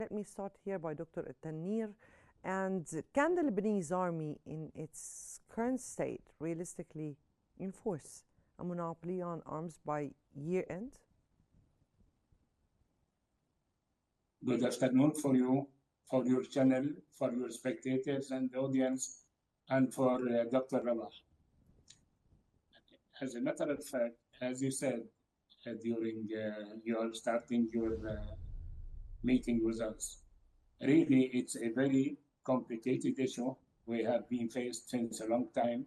let me start here by Dr. Tanir. And can the Lebanese army, in its current state, realistically enforce a monopoly on arms by year end? Good afternoon for you, for your channel, for your spectators and audience, and for Dr. Rabah. As a matter of fact, as you said during your starting your meeting with us, really it's a very complicated issue we have been faced since a long time.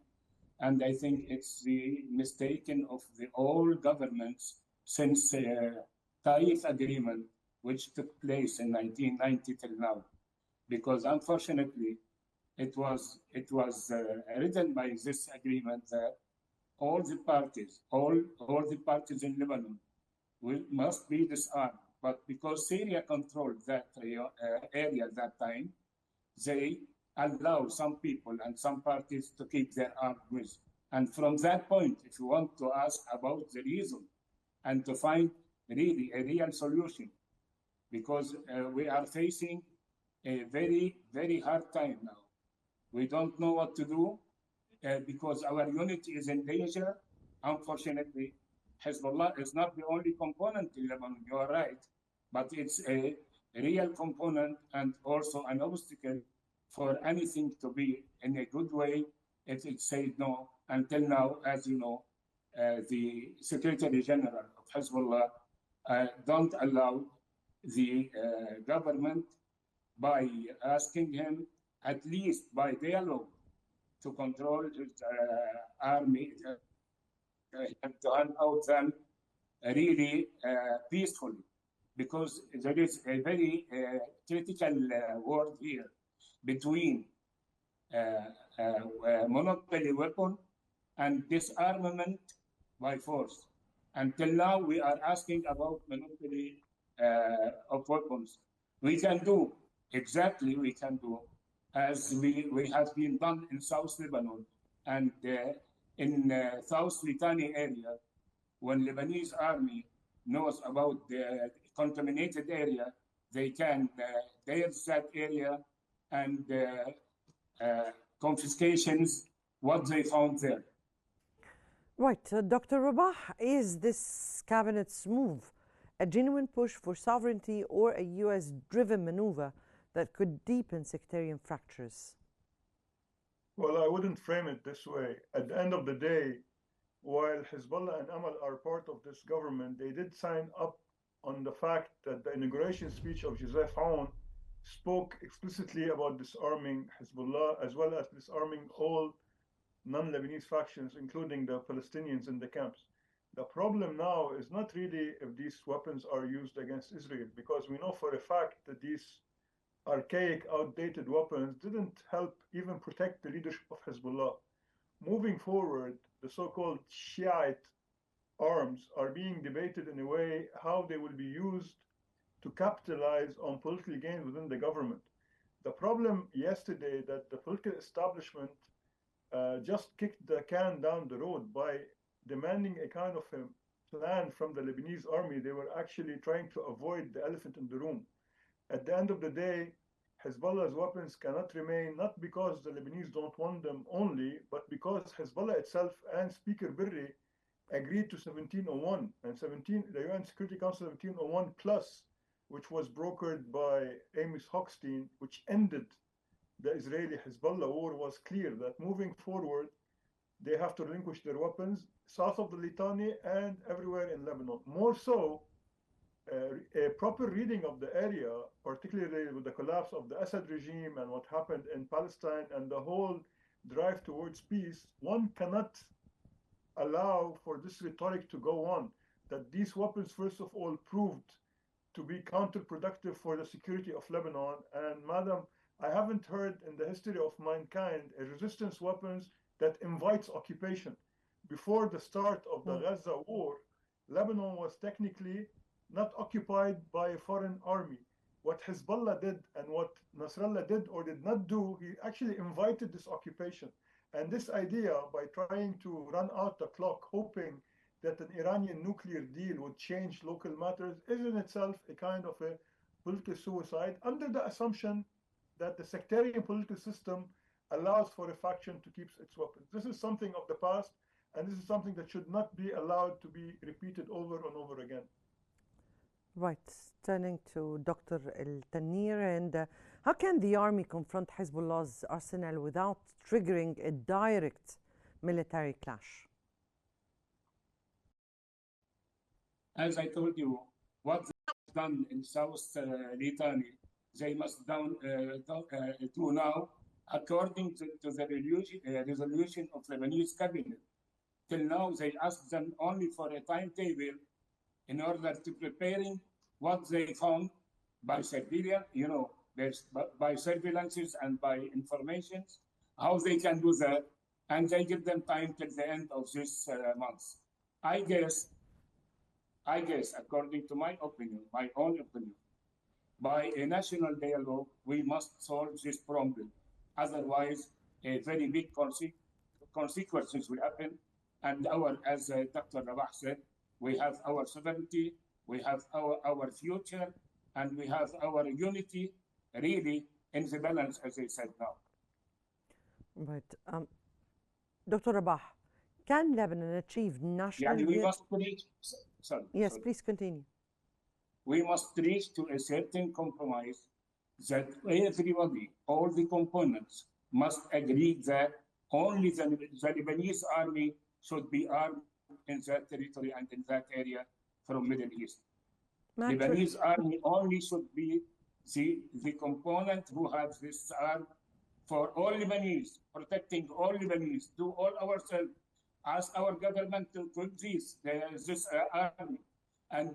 And I think it's the mistaken of the all governments since Taif Agreement, which took place in 1990 till now. Because unfortunately, it was written by this agreement that all the parties in Lebanon must be disarmed. But because Syria controlled that area at that time, they allow some people and some parties to keep their arms. And from that point, if you want to ask about the reason and to find really a real solution, because we are facing a very, very hard time now. We don't know what to do because our unity is in danger. Unfortunately, Hezbollah is not the only component in Lebanon, you are right, but it's a real component and also an obstacle for anything to be in a good way if it said no. Until now, as you know, the Secretary General of Hezbollah don't allow the government by asking him, at least by dialogue, to control his army and to hand out them really peacefully. Because there is a very critical word here between monopoly weapon and disarmament by force. Until now, we are asking about monopoly of weapons. We can do as we have been done in South Lebanon and in South Litani area, when Lebanese army knows about the contaminated area, they can there's that area and confiscations, what they found there. Right. Dr. Rabah, is this cabinet's move a genuine push for sovereignty or a U.S.-driven maneuver that could deepen sectarian fractures? Well, I wouldn't frame it this way. At the end of the day, while Hezbollah and Amal are part of this government, they did sign up on the fact that the inauguration speech of Joseph Aoun spoke explicitly about disarming Hezbollah as well as disarming all non-Lebanese factions, including the Palestinians in the camps. The problem now is not really if these weapons are used against Israel, because we know for a fact that these archaic, outdated weapons didn't help even protect the leadership of Hezbollah. Moving forward, the so-called Shiite arms are being debated in a way how they will be used to capitalize on political gain within the government. The problem yesterday that the political establishment just kicked the can down the road by demanding a kind of a plan from the Lebanese army. They were actually trying to avoid the elephant in the room. At the end of the day, Hezbollah's weapons cannot remain, not because the Lebanese don't want them only, but because Hezbollah itself and Speaker Berri agreed to 1701 and the UN Security Council 1701 plus, which was brokered by Amos Hochstein, which ended the Israeli-Hezbollah war, was clear that moving forward, they have to relinquish their weapons south of the Litani and everywhere in Lebanon. More so, a proper reading of the area, particularly with the collapse of the Assad regime and what happened in Palestine and the whole drive towards peace, one cannot allow for this rhetoric to go on, that these weapons, first of all, proved to be counterproductive for the security of Lebanon. And madam, I haven't heard in the history of mankind a resistance weapons that invites occupation. Before the start of the Gaza war, Lebanon was technically not occupied by a foreign army. What Hezbollah did and what Nasrallah did or did not do, he actually invited this occupation. And this idea, by trying to run out the clock, hoping that an Iranian nuclear deal would change local matters, is in itself a kind of a political suicide under the assumption that the sectarian political system allows for a faction to keep its weapons. This is something of the past, and this is something that should not be allowed to be repeated over and over again. Right. Turning to Dr. El Tanir, and how can the army confront Hezbollah's arsenal without triggering a direct military clash? As I told you, what they've done in South Litani, they must do now according to the resolution of the Lebanese cabinet. Till now, they asked them only for a timetable in order to preparing what they found by Siberia, by surveillances and by informations, how they can do that, and they give them time till the end of this month. I guess, according to my opinion, my own opinion, by a national dialogue, we must solve this problem. Otherwise, a very big consequences will happen. And as Dr. Rabah said, we have our sovereignty, we have our future, and we have our unity really in the balance, as I said now. Right. Dr. Rabah, can Lebanon achieve national we must reach, sorry. Yes, please continue. We must reach to a certain compromise that everybody, all the components, must agree that only the Lebanese army should be armed in that territory and in that area from Middle East. Lebanese army only should be the component who has this arm for all Lebanese, protecting all Lebanese, do all ourselves, ask our government to increase this army and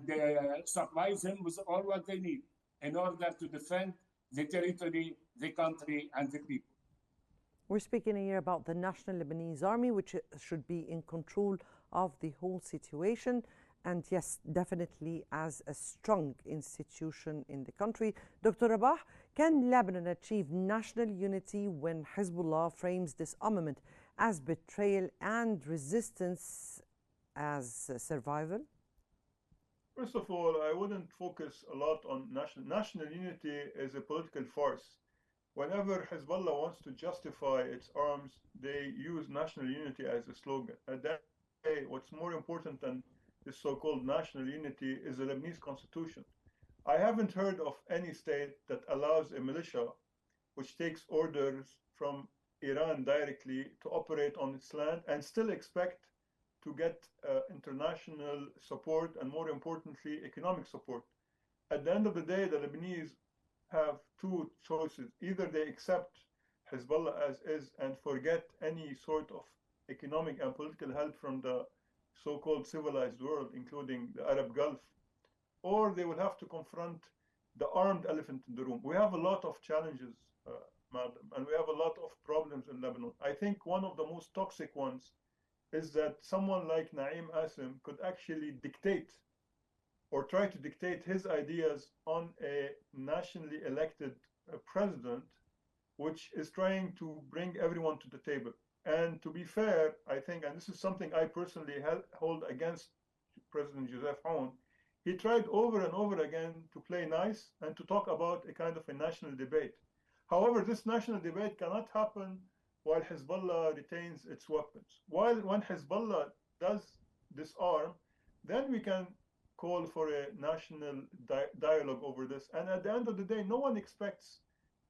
supply them with all what they need in order to defend the territory, the country, and the people. We're speaking here about the National Lebanese Army, which should be in control of the whole situation. And yes, definitely as a strong institution in the country. Dr. Rabah, can Lebanon achieve national unity when Hezbollah frames disarmament as betrayal and resistance as survival? First of all, I wouldn't focus a lot on national unity as a political farce. Whenever Hezbollah wants to justify its arms, they use national unity as a slogan. At that day, what's more important than this so-called national unity is the Lebanese constitution. I haven't heard of any state that allows a militia which takes orders from Iran directly to operate on its land and still expect to get international support and, more importantly, economic support. At the end of the day, the Lebanese have two choices. Either they accept Hezbollah as is and forget any sort of economic and political help from the so-called civilized world, including the Arab Gulf, or they will have to confront the armed elephant in the room. We have a lot of challenges, madam, and we have a lot of problems in Lebanon. I think one of the most toxic ones is that someone like Naim Asim could actually dictate or try to dictate his ideas on a nationally elected president, which is trying to bring everyone to the table. And to be fair, I think, and this is something I personally hold against President Joseph Aoun, he tried over and over again to play nice and to talk about a kind of a national debate. However, this national debate cannot happen while Hezbollah retains its weapons. When Hezbollah does disarm, then we can call for a national dialogue over this. And at the end of the day, no one expects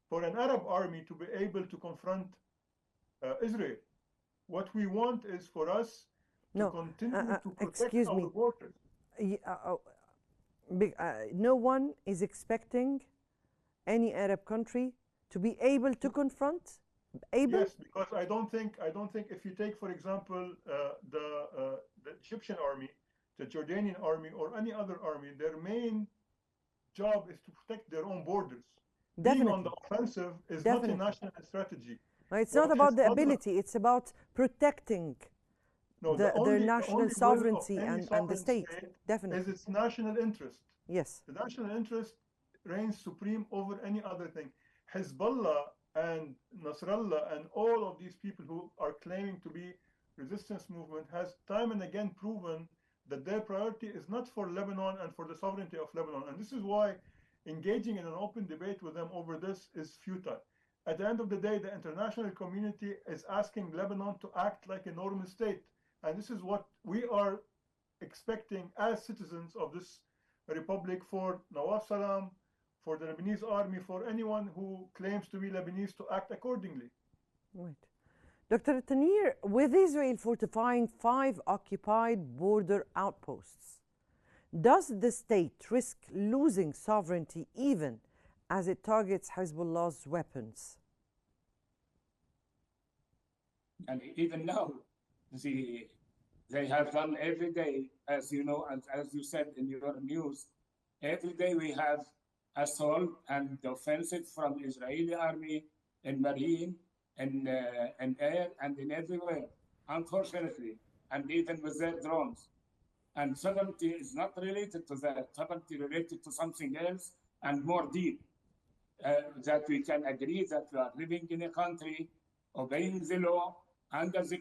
for an Arab army to be able to confront Israel. What we want is for us to continue to protect our borders. No one is expecting any Arab country to be able to confront. Yes, because I don't think if you take, for example, the Egyptian army, the Jordanian army, or any other army, their main job is to protect their own borders. Definitely. Being on the offensive is not a national strategy. No, it's not about the ability, it's about protecting their national sovereignty and the state. Definitely. Is its national interest. Yes. The national interest reigns supreme over any other thing. Hezbollah and Nasrallah and all of these people who are claiming to be resistance movement has time and again proven that their priority is not for Lebanon and for the sovereignty of Lebanon. And this is why engaging in an open debate with them over this is futile. At the end of the day, the international community is asking Lebanon to act like a normal state. And this is what we are expecting as citizens of this republic for Nawaf Salam, for the Lebanese army, for anyone who claims to be Lebanese to act accordingly. Right. Dr. Tanir, with Israel fortifying 5 occupied border outposts, does the state risk losing sovereignty even as it targets Hezbollah's weapons? And even now, they have done every day, as you know, and as you said in your news, every day we have assault and offensive from Israeli army and marine and air and in everywhere, unfortunately, and even with their drones. And sovereignty is not related to that. Sovereignty related to something else and more deep. That we can agree that we are living in a country, obeying the law, under the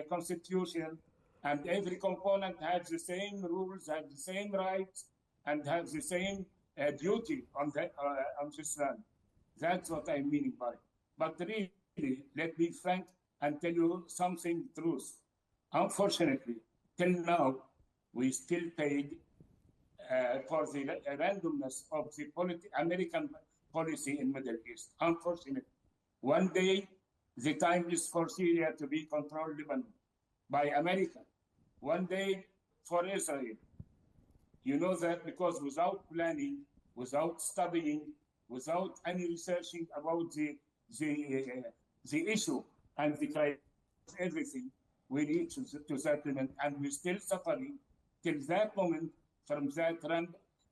constitution, and every component has the same rules, has the same rights, and has the same duty on this land. That's what I'm meaning by it. But really, let me frank and tell you something truth. Unfortunately, till now, we still paid for the randomness of the American policy in Middle East. Unfortunately, one day the time is for Syria to be controlled Lebanon by America. One day for Israel. You know that because without planning, without studying, without any researching about the issue and the criteria, everything, we reach to settlement, and we're still suffering till that moment from that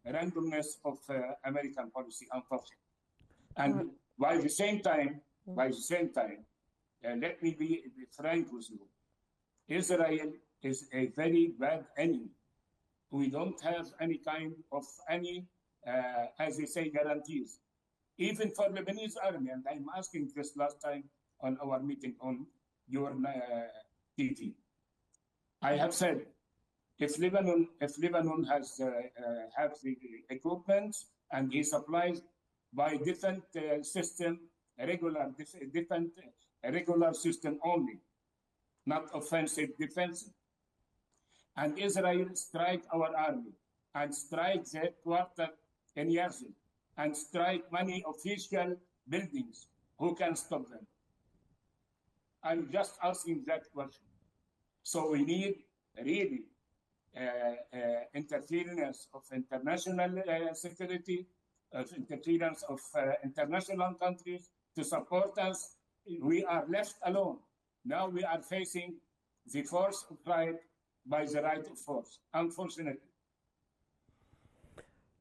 randomness of American policy, unfortunately. And by the same time, let me be frank with you. Israel is a very bad enemy. We don't have any kind of as they say, guarantees. Even for Lebanese army, and I'm asking this last time on our meeting on your TV. I have said, if Lebanon has have the equipment and is supplied by different system, regular system only, not offensive, defensive. And Israel strike our army and strike the headquarters in Yazid and strike many official buildings. Who can stop them? I'm just asking that question. So we need really interference of international security, of interference of international countries to support us. We are left alone. Now we are facing the force of right by the right of force, unfortunately.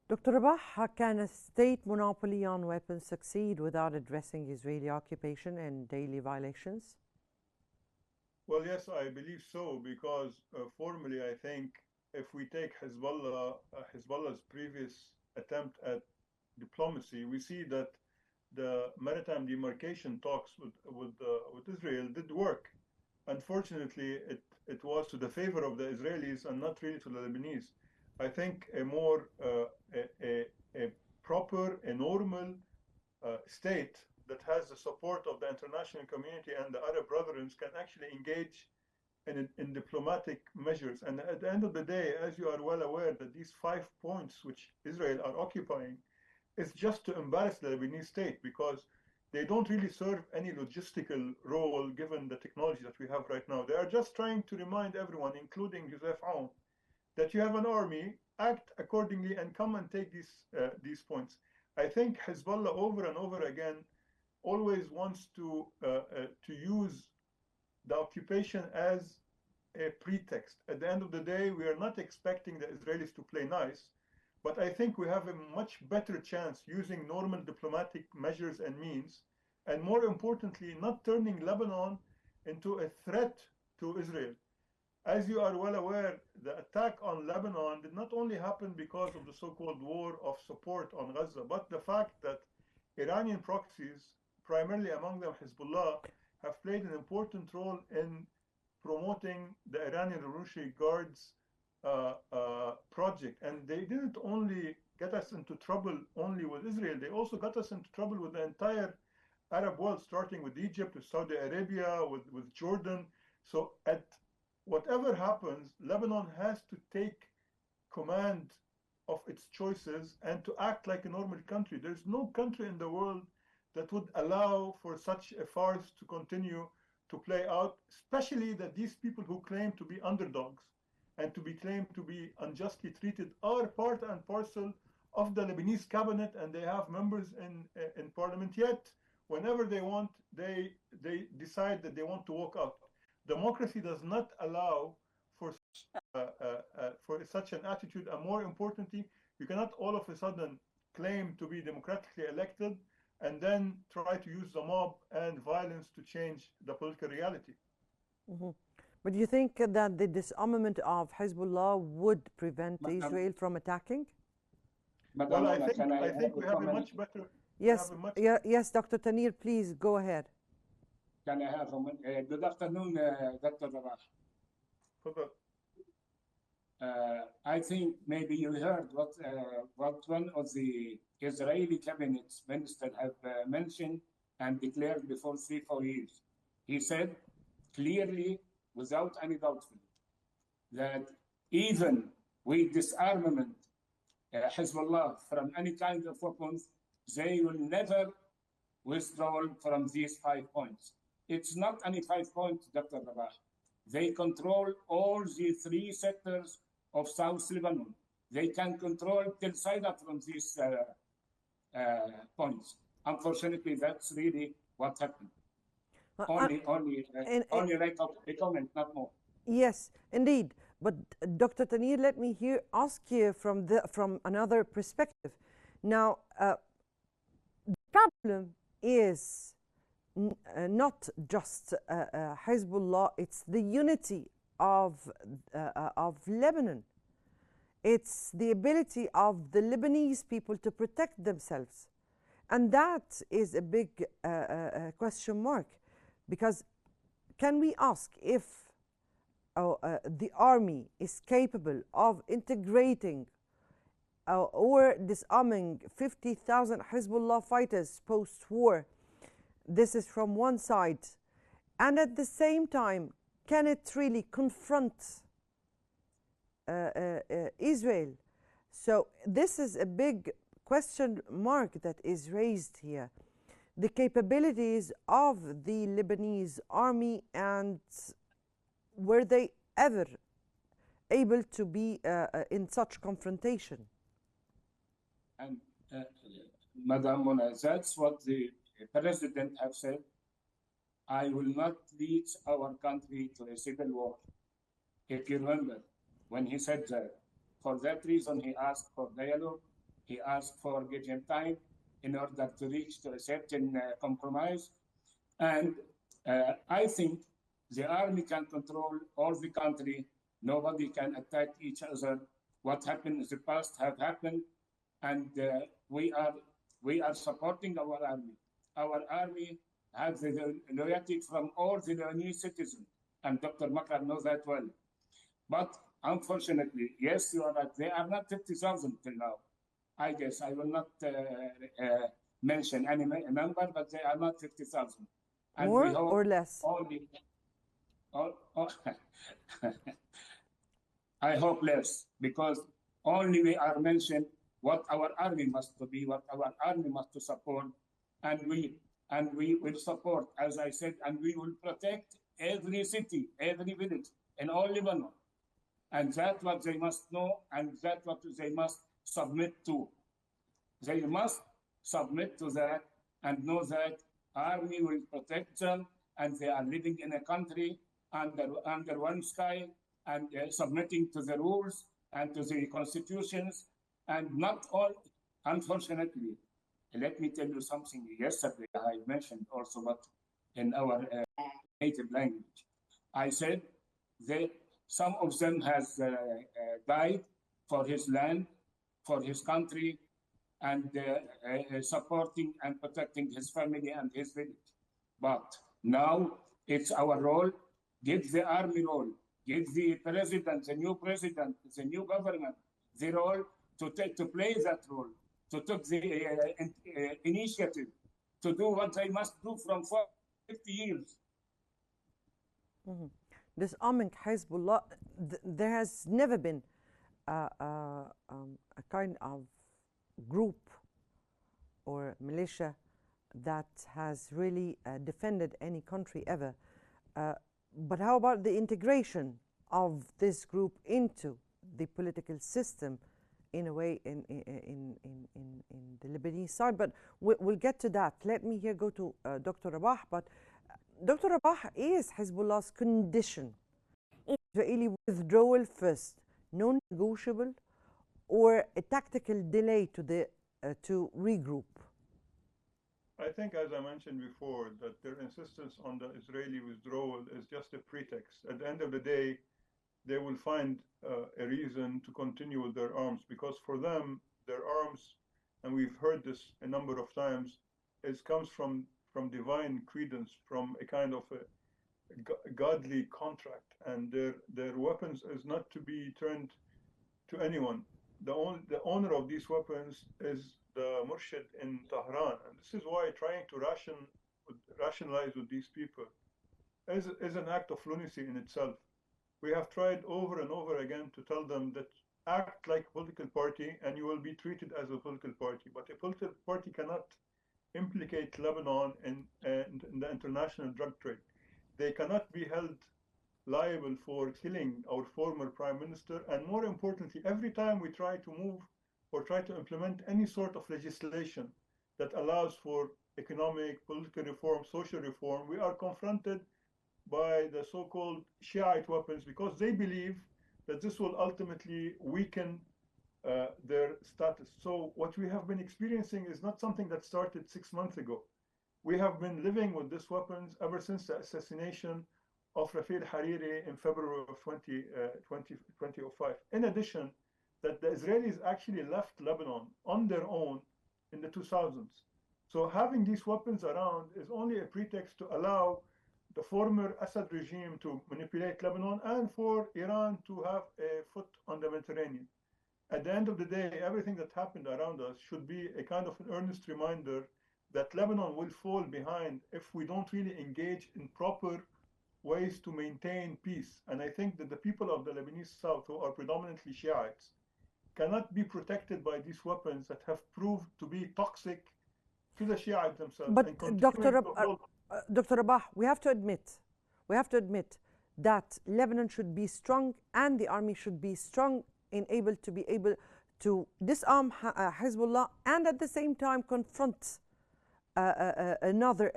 Dr. Rabah, can a state monopoly on weapons succeed without addressing Israeli occupation and daily violations? Well, yes, I believe so, because formally, I think if we take Hezbollah's previous attempt at diplomacy, we see that the maritime demarcation talks with Israel did work. Unfortunately, it was to the favor of the Israelis and not really to the Lebanese. I think a more a proper, a normal state that has the support of the international community and the Arab brethren can actually engage in diplomatic measures. And at the end of the day, as you are well aware, that these 5 points which Israel are occupying is just to embarrass the Lebanese state, because they don't really serve any logistical role given the technology that we have right now. They are just trying to remind everyone, including Joseph Aoun, that you have an army, act accordingly, and come and take these points. I think Hezbollah over and over again always wants to use the occupation as a pretext. At the end of the day, we are not expecting the Israelis to play nice, but I think we have a much better chance using normal diplomatic measures and means, and more importantly, not turning Lebanon into a threat to Israel. As you are well aware, the attack on Lebanon did not only happen because of the so-called war of support on Gaza, but the fact that Iranian proxies, primarily among them Hezbollah, have played an important role in promoting the Iranian Revolutionary Guards project. And they didn't only get us into trouble only with Israel. They also got us into trouble with the entire Arab world, starting with Egypt, with Saudi Arabia, with Jordan. So at whatever happens, Lebanon has to take command of its choices and to act like a normal country. There's no country in the world that would allow for such a farce to continue to play out, especially that these people who claim to be underdogs and to be claimed to be unjustly treated are part and parcel of the Lebanese cabinet, and they have members in parliament. Yet, whenever they want, they decide that they want to walk out. Democracy does not allow for such an attitude, and more importantly, you cannot all of a sudden claim to be democratically elected and then try to use the mob and violence to change the political reality. Mm-hmm. But do you think that the disarmament of Hezbollah would prevent Israel from attacking? Well, I think we have a much better... Yes, yes, Dr. Tanir, please go ahead. Can I have a good afternoon, Dr. Rabah. I think maybe you heard what one of the Israeli cabinet ministers have mentioned and declared before 3-4 years. He said clearly, without any doubt, that even with disarmament Hezbollah from any kind of weapons, they will never withdraw from these 5 points. It's not any 5 points, Dr. Rabah. They control all the 3 sectors of South Lebanon. They can control Tel Saida from these points. Unfortunately, that's really what happened. Only like a comment, not more. Yes, indeed. But Dr. Tanir, let me ask you from another perspective. Now, the problem is not just Hezbollah; it's the unity of Lebanon. It's the ability of the Lebanese people to protect themselves, and that is a big question mark, because can we ask if the army is capable of integrating or disarming 50,000 Hezbollah fighters post-war? This is from one side. And at the same time, can it really confront Israel? So this is a big question mark that is raised here. The capabilities of the Lebanese army, and were they ever able to be in such confrontation? And Madam Mona, that's what the President have said. I will not lead our country to a civil war. If you remember, when he said that, for that reason he asked for dialogue, he asked for giving time in order to reach to a certain compromise. And I think the army can control all the country. Nobody can attack each other. What happened in the past have happened, and we are supporting our army. Our army has the loyalty from all the Lebanese citizens, and Dr. Makar knows that well. But unfortunately, yes, you are right. They are not 50,000 till now. I guess I will not mention any number, but they are not 50,000. More or less? I hope less, because only we are mentioned what our army must be, what our army must support, and we will support, as I said, and we will protect every city, every village in all Lebanon. And that's what they must know, and that's what they must submit to. They must submit to that and know that army will protect them, and they are living in a country under one sky, and submitting to the rules and to the constitutions, and not all, unfortunately. Let me tell you something. Yesterday I mentioned also, but in our native language, I said some of them has died for his land, for his country, and supporting and protecting his family and his village. But now it's our role. Give the army role. Give the president, the new government, the role to play that role, to take the initiative, to do what they must do from 50 years. Mm-hmm. Disarming Hezbollah, there has never been a kind of group or militia that has really defended any country ever. But how about the integration of this group into the political system in a way in the Lebanese side? But we'll get to that. Let me here go to Dr. Rabah. But Dr. Rabah, is Hezbollah's condition Israeli withdrawal first non-negotiable, or a tactical delay to regroup? I think, as I mentioned before, that their insistence on the Israeli withdrawal is just a pretext. At the end of the day, they will find a reason to continue with their arms, because for them, their arms, and we've heard this a number of times, comes from divine credence, from a kind of a godly contract, and their weapons is not to be turned to anyone. The owner of these weapons is the Murshid in Tehran, and this is why trying to rationalize with these people is an act of lunacy in itself. We have tried over and over again to tell them that act like a political party and you will be treated as a political party, but a political party cannot implicate Lebanon in the international drug trade. They cannot be held liable for killing our former prime minister, and more importantly, every time we try to move or try to implement any sort of legislation that allows for economic, political reform, social reform, we are confronted by the so-called Shiite weapons, because they believe that this will ultimately weaken their status. So what we have been experiencing is not something that started 6 months ago. We have been living with these weapons ever since the assassination of Rafi al-Hariri in February of 2005. In addition, that the Israelis actually left Lebanon on their own in the 2000s. So having these weapons around is only a pretext to allow the former Assad regime to manipulate Lebanon and for Iran to have a foot on the Mediterranean. At the end of the day, everything that happened around us should be a kind of an earnest reminder that Lebanon will fall behind if we don't really engage in proper ways to maintain peace. And I think that the people of the Lebanese South, who are predominantly Shiites, cannot be protected by these weapons that have proved to be toxic to the Shiites themselves. But Dr. Rabah, we have to admit that Lebanon should be strong and the army should be strong in able to disarm Hezbollah and at the same time confront another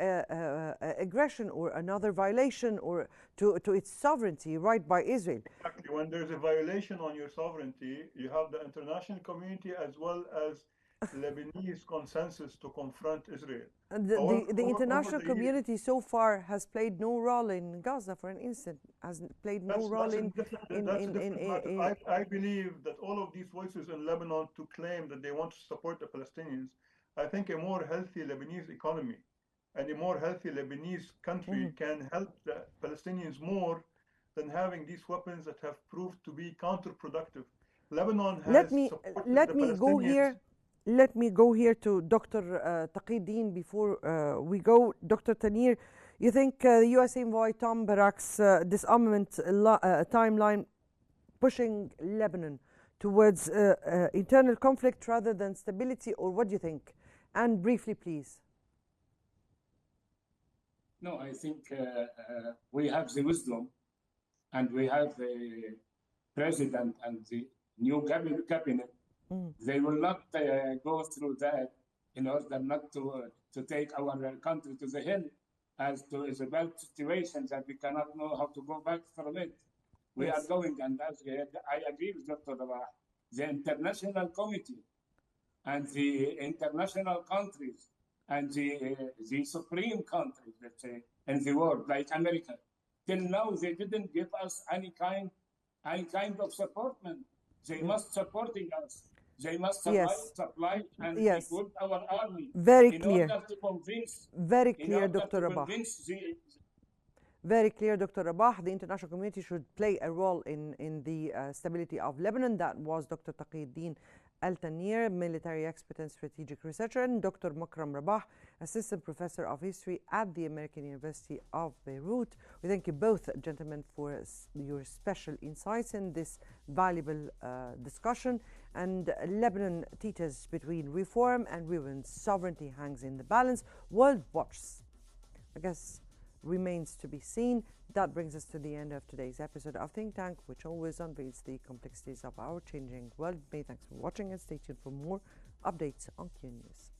aggression or another violation or to its sovereignty right by Israel. Exactly. When there's a violation on your sovereignty, you have the international community as well as Lebanese consensus to confront Israel. The international community so far has played no role in Gaza, for an instant, has played no role in. I believe that all of these voices in Lebanon to claim that they want to support the Palestinians, I think a more healthy Lebanese economy and a more healthy Lebanese country can help the Palestinians more than having these weapons that have proved to be counterproductive. Lebanon has Let me go here to Dr. Taqi before we go. Dr. Tanir, you think the US envoy Tom Barak's disarmament timeline pushing Lebanon towards internal conflict rather than stability, or what do you think? And briefly, please. No, I think we have the wisdom and we have the president and the new cabinet. They will not go through that in order not to take our country to the hill as to is a bad situation that we cannot know how to go back from it. We are going, and as I agree with Dr. Rabah, the international committee and the international countries and the supreme countries, let's say, in the world, like America, till now they didn't give us any kind of support. They must supporting us. They must supply and equip our army. Very clear. In order to convince. Very clear, Dr. Rabah. Very clear, Dr. Rabah. The international community should play a role in the stability of Lebanon. That was Dr. Taqi Al-Tanir, military expert and strategic researcher, and Dr. Makram Rabah, assistant professor of history at the American University of Beirut. We thank you both, gentlemen, for your special insights in this valuable discussion. And Lebanon teeters between reform and ruin. Sovereignty hangs in the balance. World Watch, I guess, remains to be seen. That brings us to the end of today's episode of Think Tank, which always unveils the complexities of our changing world. Many thanks for watching, and stay tuned for more updates on Qnews.